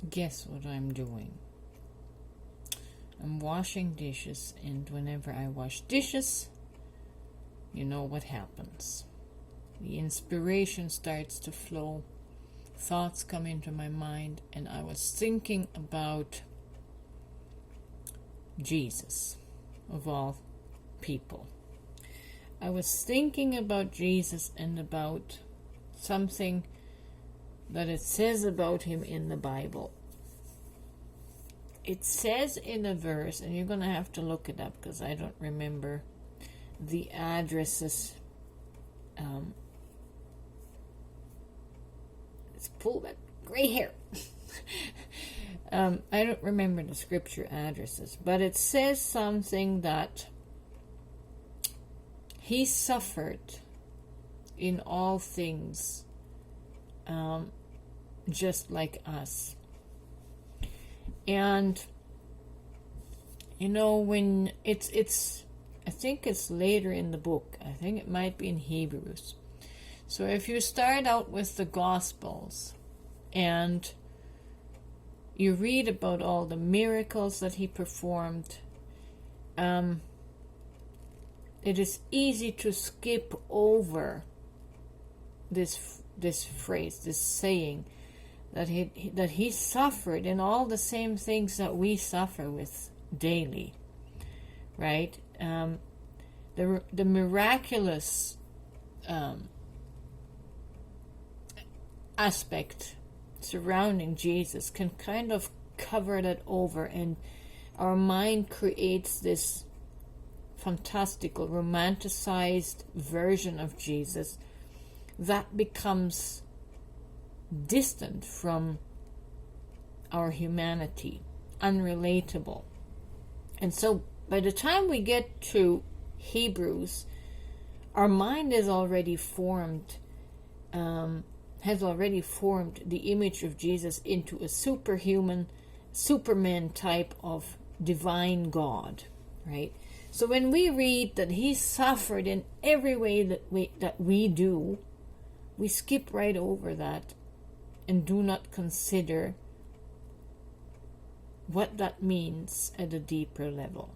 Guess what I'm doing? I'm washing dishes, and whenever I wash dishes, you know what happens. The inspiration starts to flow, thoughts come into my mind, and I was thinking about Jesus, of all people. I was thinking about Jesus and about something that it says about him in the Bible. It says in a verse, and you're going to have to look it up because I don't remember the addresses. Let's pull that gray hair. I don't remember the scripture addresses, but it says something that he suffered in all things, just like us. And when it's I think it's later in the book. I think it might be in Hebrews. So if you start out with the Gospels and you read about all the miracles that he performed, it is easy to skip over this phrase, this saying, that he suffered in all the same things that we suffer with daily, right? The miraculous aspect surrounding Jesus can kind of cover that over, and our mind creates this fantastical, romanticized version of Jesus that becomes distant from our humanity, unrelatable. And so by the time we get to Hebrews, our mind is already formed, has already formed the image of Jesus into a superhuman, Superman type of divine God, right? So when we read that he suffered in every way that we do, we skip right over that and do not consider what that means at a deeper level.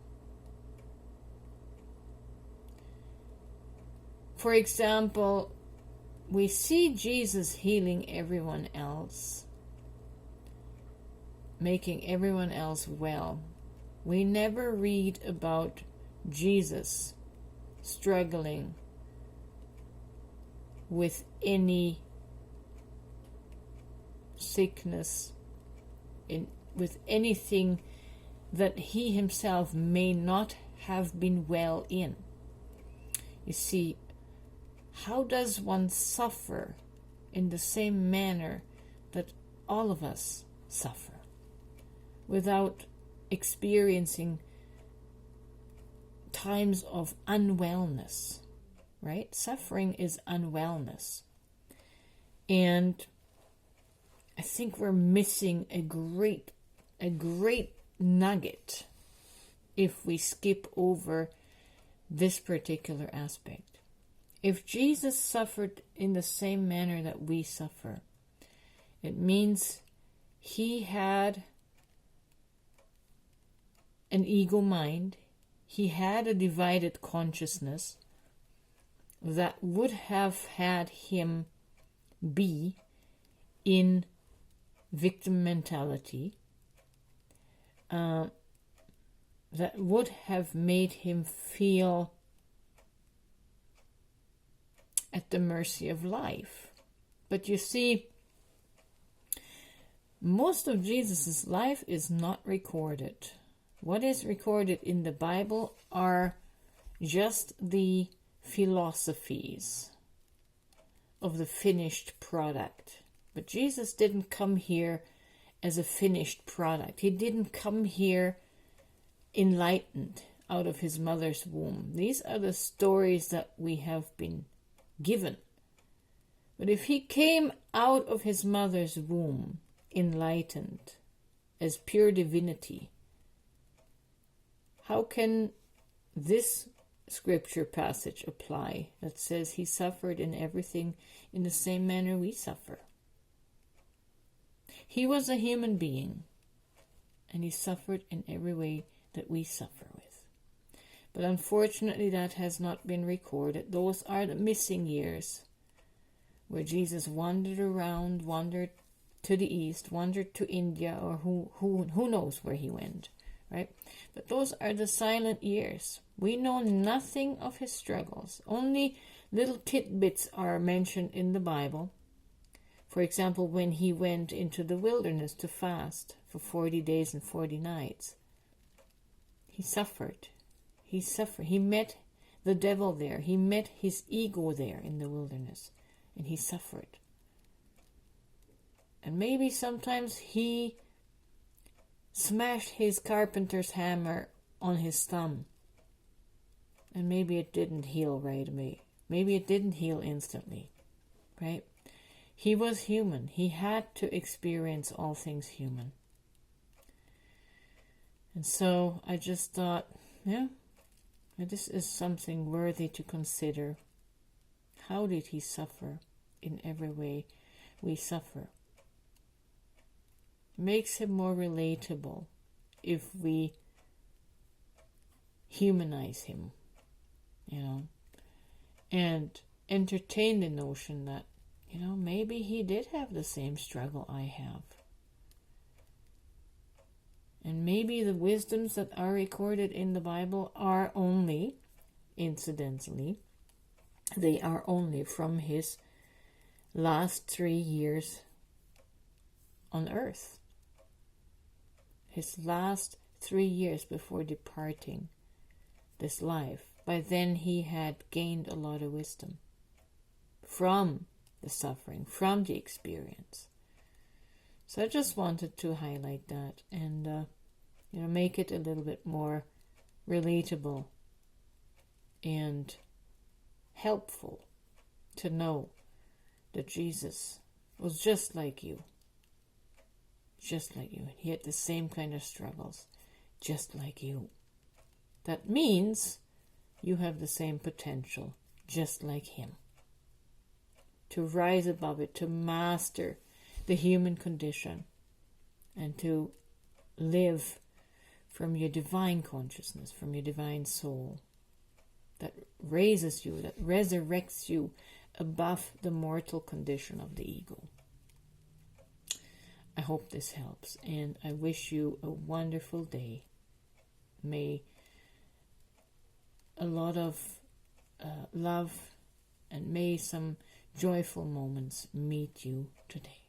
For example, we see Jesus healing everyone else, making everyone else well. We never read about Jesus struggling with any sickness, with anything that he himself may not have been well in. You see, how does one suffer in the same manner that all of us suffer without experiencing times of unwellness, right? Suffering is unwellness. And I think we're missing a great nugget if we skip over this particular aspect. If Jesus suffered in the same manner that we suffer, it means he had an ego mind, he had a divided consciousness that would have had him be in victim mentality, that would have made him feel at the mercy of life. But you see, most of Jesus' life is not recorded. What is recorded in the Bible are just the philosophies of the finished product. But Jesus didn't come here as a finished product. He didn't come here enlightened out of his mother's womb. These are the stories that we have been given. But if he came out of his mother's womb enlightened as pure divinity, how can this scripture passage apply that says he suffered in everything in the same manner we suffer? He was a human being, and he suffered in every way that we suffer with. But unfortunately, that has not been recorded. Those are the missing years where Jesus wandered around, wandered to the east, wandered to India, or who knows where he went, right? But those are the silent years. We know nothing of his struggles. Only little tidbits are mentioned in the Bible. For example, when he went into the wilderness to fast for 40 days and 40 nights, he suffered. He suffered. He met the devil there. He met his ego there in the wilderness, and he suffered. And maybe sometimes he smashed his carpenter's hammer on his thumb, and maybe it didn't heal right away. Maybe it didn't heal instantly, right? He was human. He had to experience all things human. And so I just thought, yeah, this is something worthy to consider. How did he suffer in every way we suffer? Makes him more relatable if we humanize him, and entertain the notion that, maybe he did have the same struggle I have. And maybe the wisdoms that are recorded in the Bible are only, incidentally, they are only from his last 3 years on earth. His last 3 years before departing this life. By then he had gained a lot of wisdom from the suffering, from the experience. So I just wanted to highlight that and make it a little bit more relatable and helpful to know that Jesus was just like you. Just like you. He had the same kind of struggles, just like you. That means you have the same potential, just like him. To rise above it, to master the human condition, and to live from your divine consciousness, from your divine soul, that raises you, that resurrects you above the mortal condition of the ego. I hope this helps, and I wish you a wonderful day. May a lot of love and may some joyful moments meet you today.